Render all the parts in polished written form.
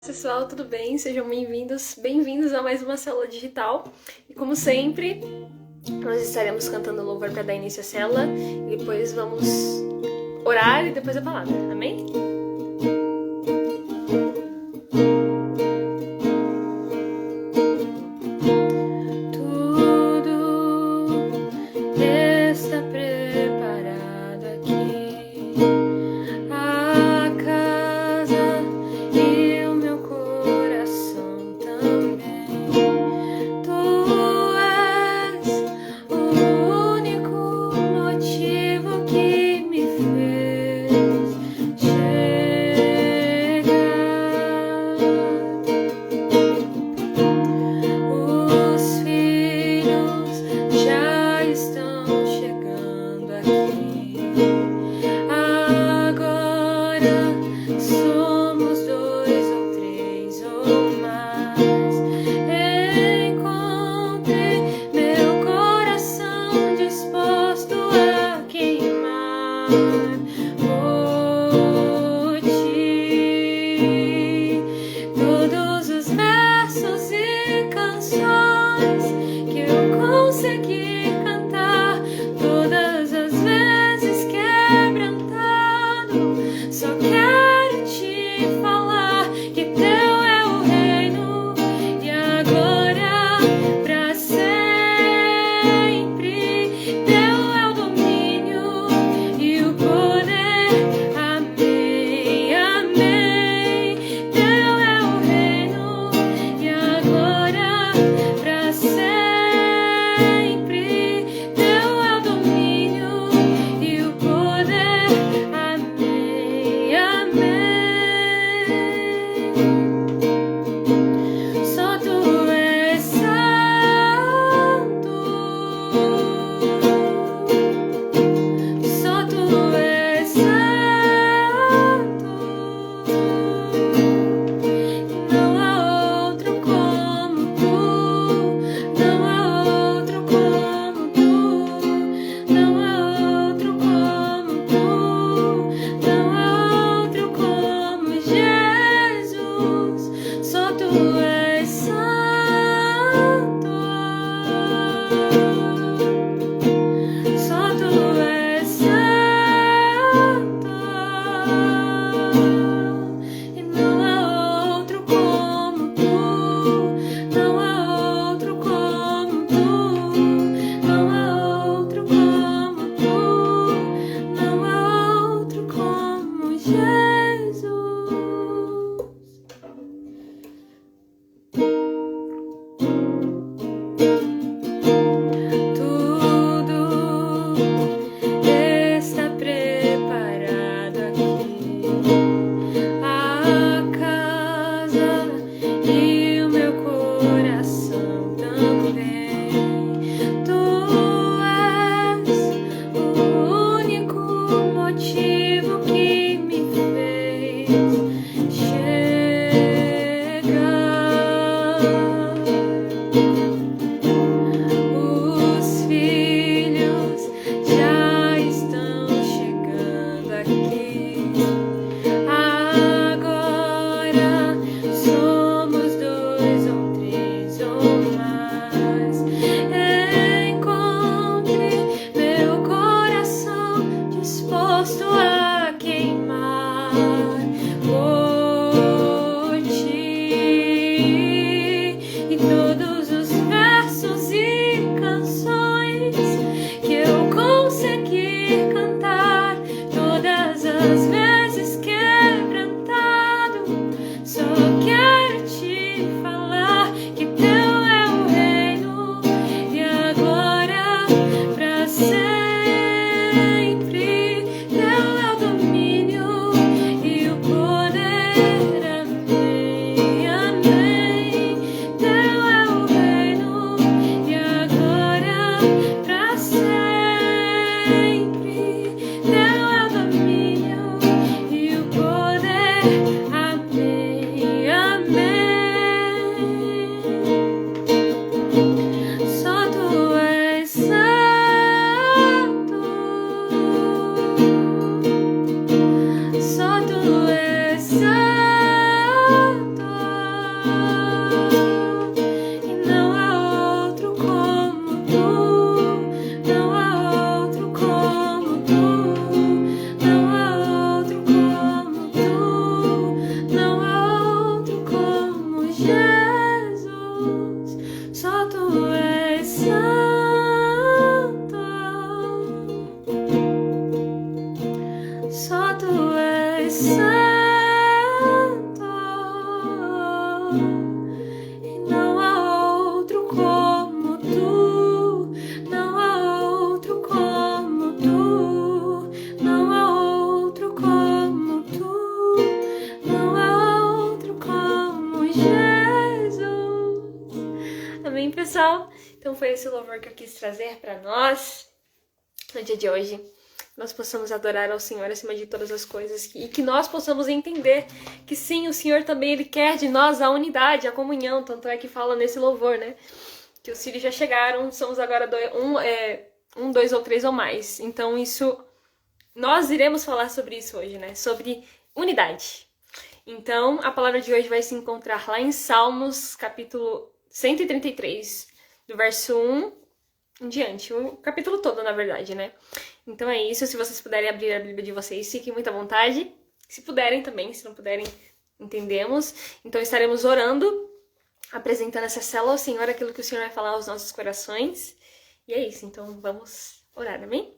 Pessoal, tudo bem? Sejam bem-vindos a mais uma célula digital. E como sempre, nós estaremos cantando louvor para dar início à célula e depois vamos orar e depois a palavra. Amém? e não há outro como tu, não há outro como tu, não há outro como tu, não há outro como Jesus. Amém, pessoal? Então foi esse louvor que eu quis trazer para nós no dia de hoje. Nós possamos adorar ao Senhor acima de todas as coisas e que nós possamos entender que sim, o Senhor também Ele quer de nós a unidade, a comunhão, tanto é que fala nesse louvor, né? Que os filhos já chegaram, somos agora dois ou três ou mais. Então isso, nós iremos falar sobre isso hoje, né? Sobre unidade. Então a palavra de hoje vai se encontrar lá em Salmos, capítulo 133, do verso 1 em diante, o capítulo todo, na verdade, né? Então é isso, se vocês puderem abrir a Bíblia de vocês, fiquem muito à vontade. Se puderem também, se não puderem, entendemos. Então estaremos orando, apresentando essa célula ao Senhor, aquilo que o Senhor vai falar aos nossos corações. E é isso, então vamos orar, amém?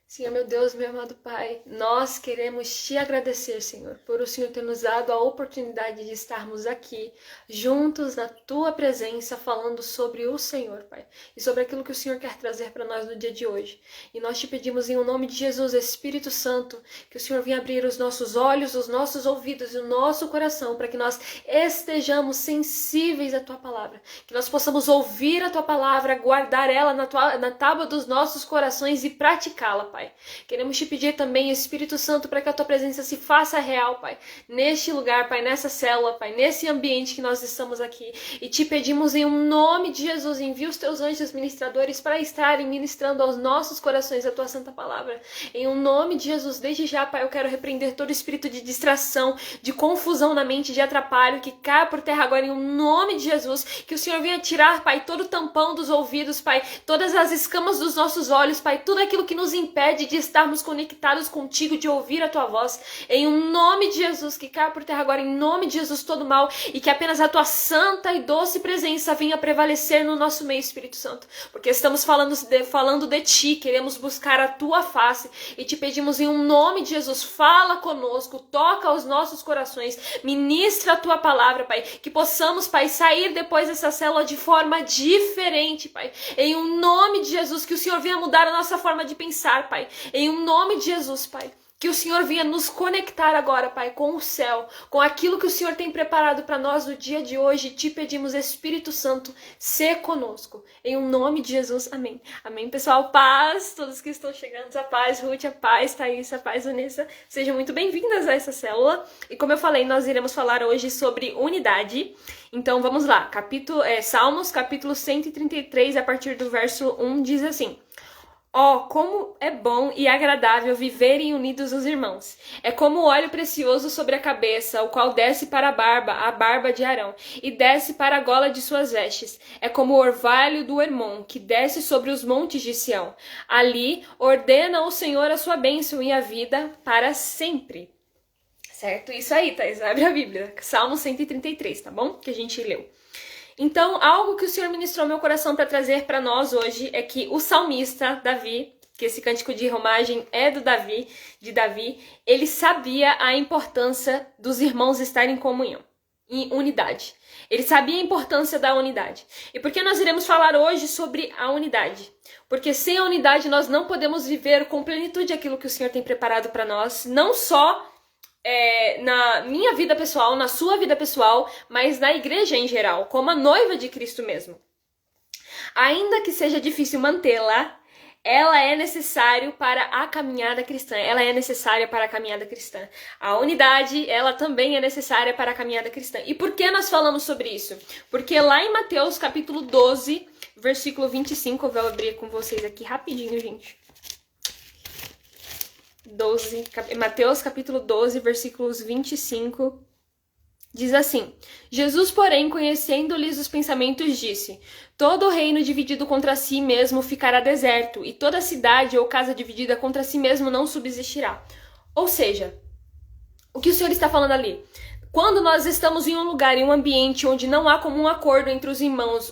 Senhor, meu Deus, meu amado Pai, nós queremos te agradecer, Senhor, por o Senhor ter nos dado a oportunidade de estarmos aqui, juntos na Tua presença, falando sobre o Senhor, Pai, e sobre aquilo que o Senhor quer trazer para nós no dia de hoje. E nós te pedimos em nome de Jesus, Espírito Santo, que o Senhor venha abrir os nossos olhos, os nossos ouvidos e o nosso coração, para que nós estejamos sensíveis à Tua palavra, que nós possamos ouvir a Tua palavra, guardar ela na tábua dos nossos corações e praticá-la, Pai. Queremos te pedir também, Espírito Santo, para que a Tua presença se faça real, Pai, neste lugar, Pai, nessa célula, Pai, nesse ambiente que nós estamos aqui. E te pedimos em nome de Jesus, envia os Teus anjos ministradores para estarem ministrando aos nossos corações a Tua santa palavra. Em nome de Jesus, desde já, Pai, eu quero repreender todo espírito de distração, de confusão na mente, de atrapalho, que caia por terra agora em nome de Jesus. Que o Senhor venha tirar, Pai, todo o tampão dos ouvidos, Pai, todas as escamas dos nossos olhos, Pai, tudo aquilo que nos impede de estarmos conectados contigo, de ouvir a Tua voz, em nome de Jesus, que caia por terra agora, em nome de Jesus, todo mal, e que apenas a Tua santa e doce presença venha prevalecer no nosso meio, Espírito Santo, porque estamos falando de Ti, queremos buscar a Tua face, e te pedimos em nome de Jesus, fala conosco, toca aos nossos corações, ministra a Tua palavra, Pai, que possamos, Pai, sair depois dessa célula de forma diferente, Pai, em nome de Jesus, que o Senhor venha mudar a nossa forma de pensar, Pai, em nome de Jesus, Pai, que o Senhor venha nos conectar agora, Pai, com o céu, com aquilo que o Senhor tem preparado para nós no dia de hoje. Te pedimos, Espírito Santo, se conosco, em nome de Jesus, amém. Amém, pessoal, paz, todos que estão chegando, a paz, Ruth, a paz, Thaís, a paz, Vanessa, sejam muito bem-vindas a essa célula, e como eu falei, nós iremos falar hoje sobre unidade. Então vamos lá, Salmos, capítulo 133, a partir do verso 1, diz assim: como é bom e agradável viverem unidos os irmãos. É como o óleo precioso sobre a cabeça, o qual desce para a barba de Arão, e desce para a gola de suas vestes. É como o orvalho do Hermon, que desce sobre os montes de Sião. Ali ordena o Senhor a sua bênção e a vida para sempre. Certo? Isso aí, Thais. Abre a Bíblia. Salmo 133, tá bom? Que a gente leu. Então, algo que o Senhor ministrou meu coração para trazer para nós hoje é que o salmista Davi, que esse cântico de romagem é de Davi, ele sabia a importância dos irmãos estarem em comunhão, em unidade. Ele sabia a importância da unidade. E por que nós iremos falar hoje sobre a unidade? Porque sem a unidade nós não podemos viver com plenitude aquilo que o Senhor tem preparado para nós, não só na minha vida pessoal, na sua vida pessoal, mas na igreja em geral, como a noiva de Cristo mesmo. Ainda que seja difícil mantê-la, ela é necessária para a caminhada cristã. Ela é necessária para a caminhada cristã. A unidade, ela também é necessária para a caminhada cristã. E por que nós falamos sobre isso? Porque lá em Mateus capítulo 12, versículo 25, eu vou abrir com vocês aqui rapidinho, gente. Mateus capítulo 12, versículos 25, diz assim: Jesus, porém, conhecendo-lhes os pensamentos, disse: todo reino dividido contra si mesmo ficará deserto, e toda cidade ou casa dividida contra si mesmo não subsistirá. Ou seja, o que o Senhor está falando ali? Quando nós estamos em um lugar, em um ambiente onde não há comum acordo entre os irmãos,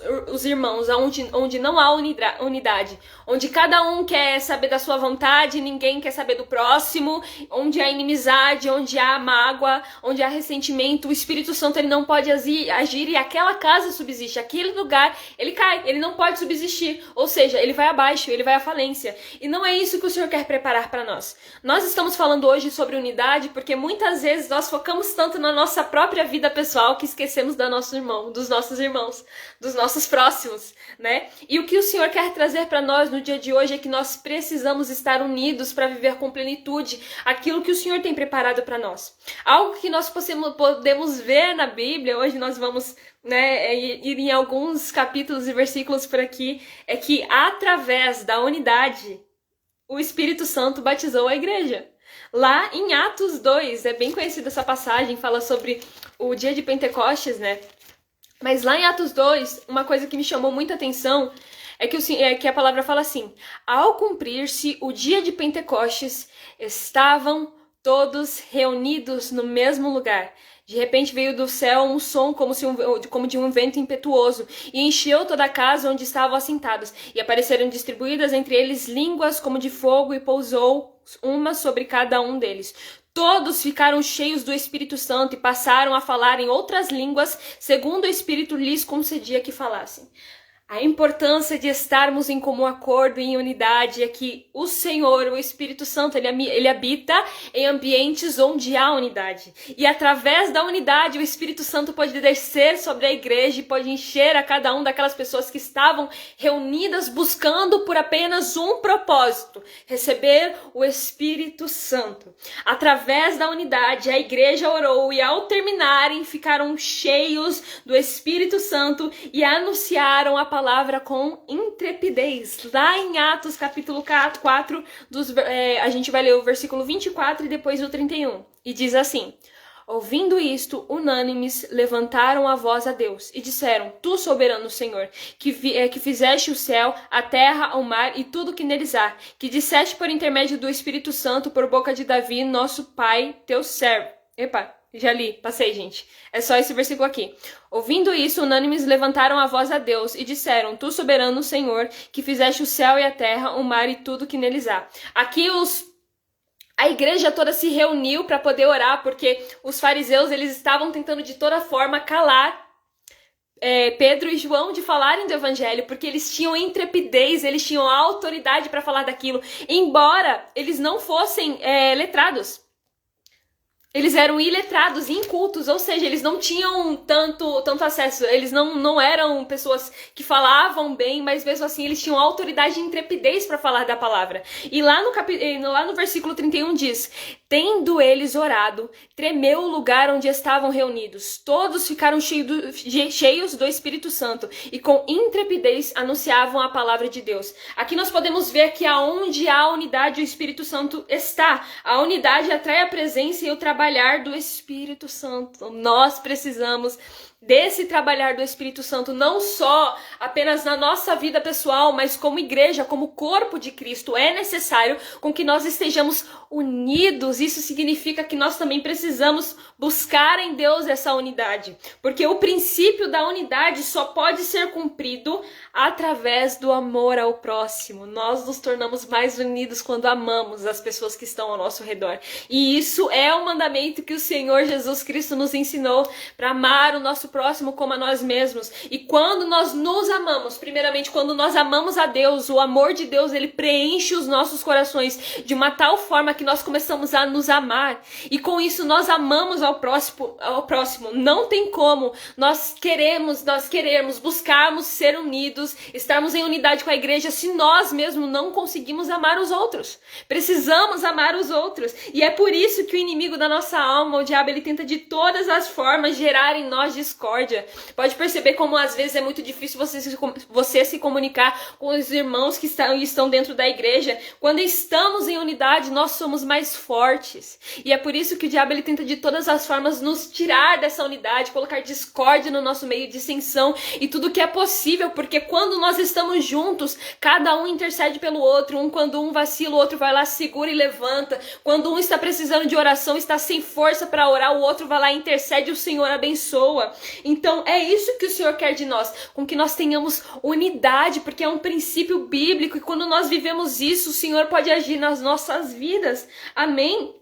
onde não há unidade, onde cada um quer saber da sua vontade, ninguém quer saber do próximo, onde há inimizade, onde há mágoa, onde há ressentimento, o Espírito Santo ele não pode agir e aquela casa subsiste, aquele lugar ele cai, ele não pode subsistir, ou seja, ele vai abaixo, ele vai à falência. E não é isso que o Senhor quer preparar para nós. Nós estamos falando hoje sobre unidade porque muitas vezes nós focamos tanto na nossa própria vida pessoal que esquecemos dos nossos irmãos, dos nossos próximos, né? E o que o Senhor quer trazer para nós no dia de hoje é que nós precisamos estar unidos para viver com plenitude aquilo que o Senhor tem preparado para nós. Algo que nós podemos ver na Bíblia, hoje nós vamos, né, ir em alguns capítulos e versículos por aqui, é que através da unidade o Espírito Santo batizou a igreja. Lá em Atos 2, é bem conhecida essa passagem, fala sobre o dia de Pentecostes, né? Mas lá em Atos 2, uma coisa que me chamou muita atenção é que a palavra fala assim: ao cumprir-se o dia de Pentecostes, estavam todos reunidos no mesmo lugar. De repente veio do céu um som como de um vento impetuoso e encheu toda a casa onde estavam assentados. E apareceram distribuídas entre eles línguas como de fogo e pousou uma sobre cada um deles. Todos ficaram cheios do Espírito Santo e passaram a falar em outras línguas, segundo o Espírito lhes concedia que falassem. A importância de estarmos em comum acordo e em unidade é que o Senhor, o Espírito Santo, ele habita em ambientes onde há unidade. E através da unidade, o Espírito Santo pode descer sobre a igreja e pode encher a cada um daquelas pessoas que estavam reunidas buscando por apenas um propósito: receber o Espírito Santo. Através da unidade, a igreja orou e ao terminarem ficaram cheios do Espírito Santo e anunciaram a palavra com intrepidez. Lá em Atos capítulo 4, a gente vai ler o versículo 24 e depois o 31. E diz assim: ouvindo isto, unânimes, levantaram a voz a Deus e disseram: Tu, soberano Senhor, que fizeste o céu, a terra, o mar e tudo que neles há, que disseste por intermédio do Espírito Santo por boca de Davi, nosso pai, teu servo. Já li, passei, gente. É só esse versículo aqui. Ouvindo isso, unânimes levantaram a voz a Deus e disseram: Tu, soberano Senhor, que fizeste o céu e a terra, o mar e tudo que neles há. Aqui a igreja toda se reuniu para poder orar, porque os fariseus eles estavam tentando de toda forma calar Pedro e João de falarem do evangelho, porque eles tinham intrepidez, eles tinham autoridade para falar daquilo, embora eles não fossem letrados. Eles eram iletrados, incultos, ou seja, eles não tinham tanto acesso, eles não eram pessoas que falavam bem, mas mesmo assim eles tinham autoridade e intrepidez para falar da palavra. E lá no versículo 31 diz: tendo eles orado, tremeu o lugar onde estavam reunidos. Todos ficaram cheios do Espírito Santo e com intrepidez anunciavam a palavra de Deus. Aqui nós podemos ver que aonde há unidade, o Espírito Santo está. A unidade atrai a presença e o trabalhar do Espírito Santo. Nós precisamos desse trabalhar do Espírito Santo, não só apenas na nossa vida pessoal, mas como igreja, como corpo de Cristo. É necessário com que nós estejamos unidos. Isso significa que nós também precisamos buscar em Deus essa unidade, porque o princípio da unidade só pode ser cumprido através do amor ao próximo. Nós nos tornamos mais unidos quando amamos as pessoas que estão ao nosso redor. E isso é o mandamento que o Senhor Jesus Cristo nos ensinou, para amar o nosso próximo como a nós mesmos. E quando nós nos amamos, primeiramente quando nós amamos a Deus, o amor de Deus ele preenche os nossos corações de uma tal forma que nós começamos a nos amar. E com isso nós amamos ao próximo. Não tem como nós querermos buscarmos ser unidos, estarmos em unidade com a igreja, se nós mesmos não conseguimos amar os outros. Precisamos amar os outros. E é por isso que o inimigo da nossa alma, o diabo, ele tenta de todas as formas gerar em nós discórdia. Pode perceber como às vezes é muito difícil você se comunicar com os irmãos que estão dentro da igreja. Quando estamos em unidade, nós somos mais fortes. E é por isso que o diabo ele tenta de todas as formas nos tirar dessa unidade, colocar discórdia no nosso meio, dissensão e tudo que é possível, porque quando nós estamos juntos, cada um intercede pelo outro. Quando um vacila, o outro vai lá, segura e levanta. Quando um está precisando de oração, está sem força para orar, o outro vai lá e intercede, o Senhor abençoa. Então é isso que o Senhor quer de nós, com que nós tenhamos unidade, porque é um princípio bíblico e quando nós vivemos isso, o Senhor pode agir nas nossas vidas. Amém?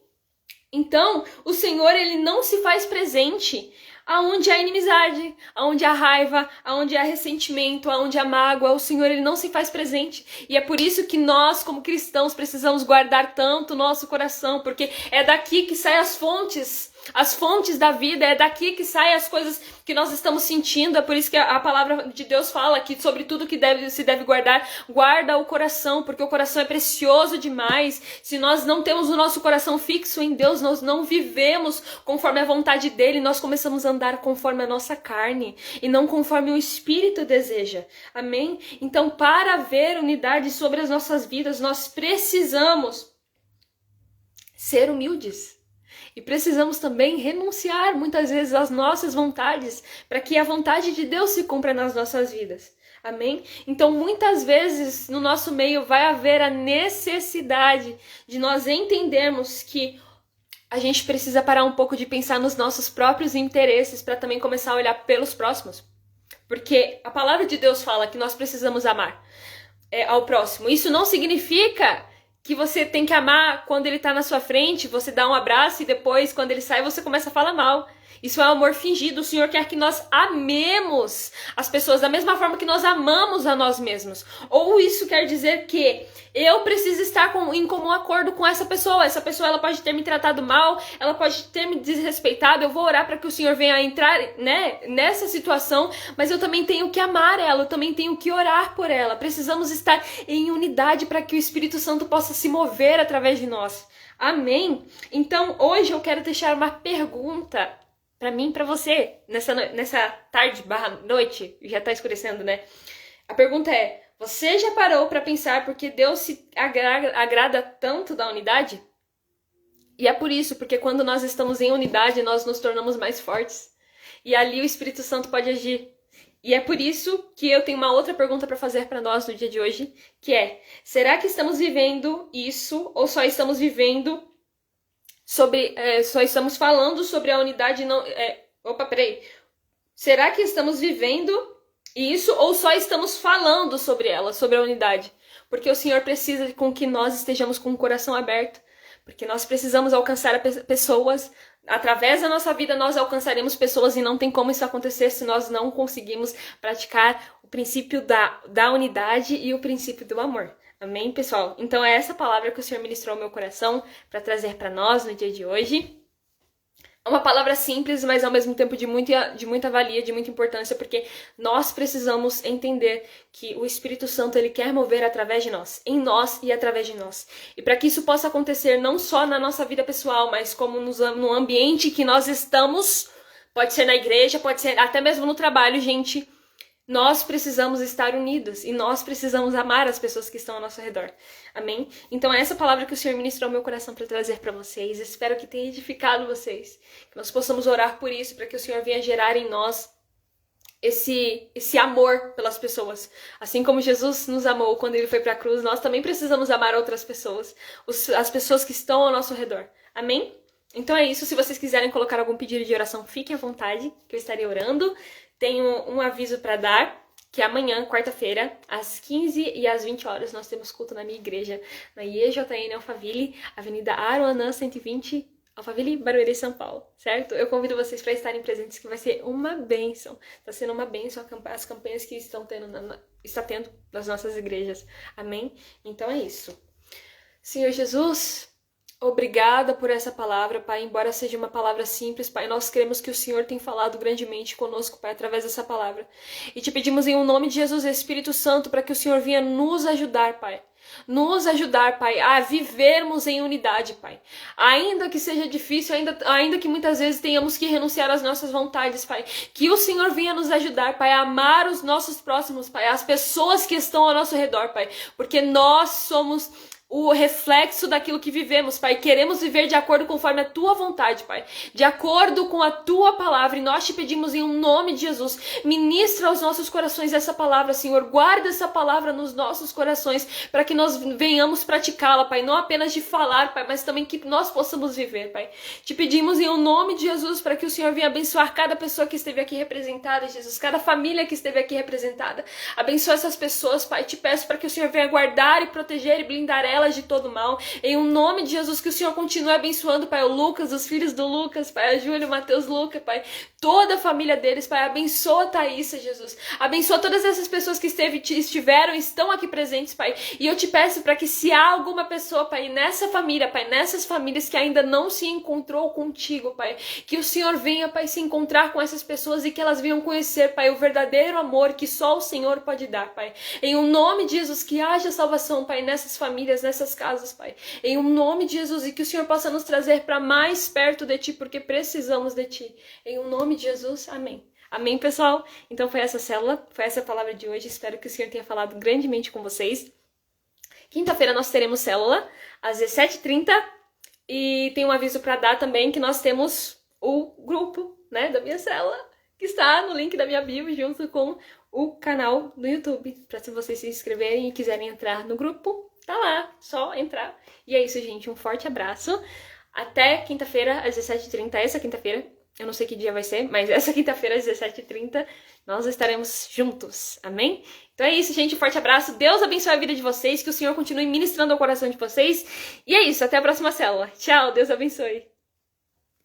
Então, o Senhor, ele não se faz presente aonde há inimizade, aonde há raiva, aonde há ressentimento, aonde há mágoa. O Senhor, ele não se faz presente. E é por isso que nós, como cristãos, precisamos guardar tanto o nosso coração, porque é daqui que saem as fontes da vida, é daqui que saem as coisas que nós estamos sentindo. É por isso que a palavra de Deus fala que sobre tudo que se deve guardar, guarda o coração, porque o coração é precioso demais. Se nós não temos o nosso coração fixo em Deus, nós não vivemos conforme a vontade dele, nós começamos a andar conforme a nossa carne e não conforme o Espírito deseja. Amém? Então, para haver unidade sobre as nossas vidas, nós precisamos ser humildes. E precisamos também renunciar muitas vezes às nossas vontades para que a vontade de Deus se cumpra nas nossas vidas. Amém? Então, muitas vezes no nosso meio vai haver a necessidade de nós entendermos que a gente precisa parar um pouco de pensar nos nossos próprios interesses para também começar a olhar pelos próximos. Porque a palavra de Deus fala que nós precisamos amar ao próximo. Isso não significa que você tem que amar quando ele tá na sua frente, você dá um abraço e depois, quando ele sai, você começa a falar mal. Isso é um amor fingido. O Senhor quer que nós amemos as pessoas da mesma forma que nós amamos a nós mesmos. Ou isso quer dizer que eu preciso estar em comum acordo com essa pessoa. Essa pessoa, ela pode ter me tratado mal, ela pode ter me desrespeitado. Eu vou orar para que o Senhor venha entrar, nessa situação, mas eu também tenho que amar ela, eu também tenho que orar por ela. Precisamos estar em unidade para que o Espírito Santo possa se mover através de nós. Amém? Então, hoje eu quero deixar uma pergunta para mim, para você, nessa tarde / noite, já tá escurecendo, né? A pergunta é, você já parou para pensar porque Deus se agrada tanto da unidade? E é por isso, porque quando nós estamos em unidade, nós nos tornamos mais fortes. E ali o Espírito Santo pode agir. E é por isso que eu tenho uma outra pergunta para fazer para nós no dia de hoje, que é, será que estamos vivendo isso ou só estamos vivendo só estamos falando sobre a unidade não... Será que estamos vivendo isso ou só estamos falando sobre ela, sobre a unidade? Porque o Senhor precisa com que nós estejamos com o coração aberto. Porque nós precisamos alcançar pessoas. Através da nossa vida nós alcançaremos pessoas e não tem como isso acontecer se nós não conseguimos praticar o princípio da unidade e o princípio do amor. Amém, pessoal? Então é essa palavra que o Senhor ministrou ao meu coração para trazer para nós no dia de hoje. É uma palavra simples, mas ao mesmo tempo de muita valia, de muita importância, porque nós precisamos entender que o Espírito Santo, ele quer mover através de nós, em nós e através de nós. E para que isso possa acontecer não só na nossa vida pessoal, mas como no ambiente que nós estamos, pode ser na igreja, pode ser até mesmo no trabalho, gente. Nós precisamos estar unidos e nós precisamos amar as pessoas que estão ao nosso redor. Amém? Então é essa palavra que o Senhor ministrou ao meu coração para trazer para vocês. Espero que tenha edificado vocês. Que nós possamos orar por isso, para que o Senhor venha gerar em nós esse amor pelas pessoas. Assim como Jesus nos amou quando ele foi para a cruz, nós também precisamos amar outras pessoas. As pessoas que estão ao nosso redor. Amém? Então é isso. Se vocês quiserem colocar algum pedido de oração, fiquem à vontade, que eu estarei orando. Tenho um aviso para dar, que amanhã, quarta-feira, às 15 e às 20 horas, nós temos culto na minha igreja, na IEJN Alphaville, Avenida Aruanã 120, Alphaville, Barueri, São Paulo, certo? Eu convido vocês para estarem presentes, que vai ser uma bênção. Está sendo uma bênção as campanhas que está tendo nas nossas igrejas. Amém? Então é isso. Senhor Jesus, obrigada por essa palavra, Pai, embora seja uma palavra simples, Pai, nós cremos que o Senhor tem falado grandemente conosco, Pai, através dessa palavra. E te pedimos em nome de Jesus, Espírito Santo, para que o Senhor venha nos ajudar, Pai. Nos ajudar, Pai, a vivermos em unidade, Pai. Ainda que seja difícil, ainda que muitas vezes tenhamos que renunciar às nossas vontades, Pai. Que o Senhor venha nos ajudar, Pai, a amar os nossos próximos, Pai, as pessoas que estão ao nosso redor, Pai. Porque nós somos o reflexo daquilo que vivemos, Pai. Queremos viver de acordo conforme a Tua vontade, Pai. De acordo com a Tua palavra. E nós te pedimos em nome de Jesus, ministra aos nossos corações essa palavra, Senhor. Guarda essa palavra nos nossos corações, para que nós venhamos praticá-la, Pai. Não apenas de falar, Pai, mas também que nós possamos viver, Pai. Te pedimos em nome de Jesus, para que o Senhor venha abençoar cada pessoa que esteve aqui representada, Jesus. Cada família que esteve aqui representada. Abençoa essas pessoas, Pai. Te peço para que o Senhor venha guardar e proteger e blindar elas de todo mal. Em nome de Jesus, que o Senhor continue abençoando, Pai, o Lucas, os filhos do Lucas, Pai, a Júlia, o Mateus, Lucas, Pai, toda a família deles, Pai. Abençoa a Thaísa, Jesus. Abençoa todas essas pessoas que estiveram e estão aqui presentes, Pai. E eu te peço para que se há alguma pessoa, Pai, nessa família, Pai, nessas famílias que ainda não se encontrou contigo, Pai, que o Senhor venha, Pai, se encontrar com essas pessoas e que elas venham conhecer, Pai, o verdadeiro amor que só o Senhor pode dar, Pai. Em nome de Jesus, que haja salvação, Pai, nessas famílias, nessas casas, Pai. Em nome de Jesus, e que o Senhor possa nos trazer para mais perto de Ti, porque precisamos de Ti. Em nome de Jesus, amém. Amém, pessoal? Então foi essa célula, foi essa a palavra de hoje. Espero que o Senhor tenha falado grandemente com vocês. Quinta-feira nós teremos célula, às 17h30. E tem um aviso para dar também que nós temos o grupo, né, da minha célula, que está no link da minha bio, junto com o canal do YouTube. Para se vocês se inscreverem e quiserem entrar no grupo, tá lá, só entrar. E é isso, gente, um forte abraço. Até quinta-feira, às 17h30, essa quinta-feira. Eu não sei que dia vai ser, mas essa quinta-feira, às 17h30, nós estaremos juntos. Amém? Então é isso, gente. Um forte abraço. Deus abençoe a vida de vocês. Que o Senhor continue ministrando ao coração de vocês. E é isso. Até a próxima célula. Tchau. Deus abençoe.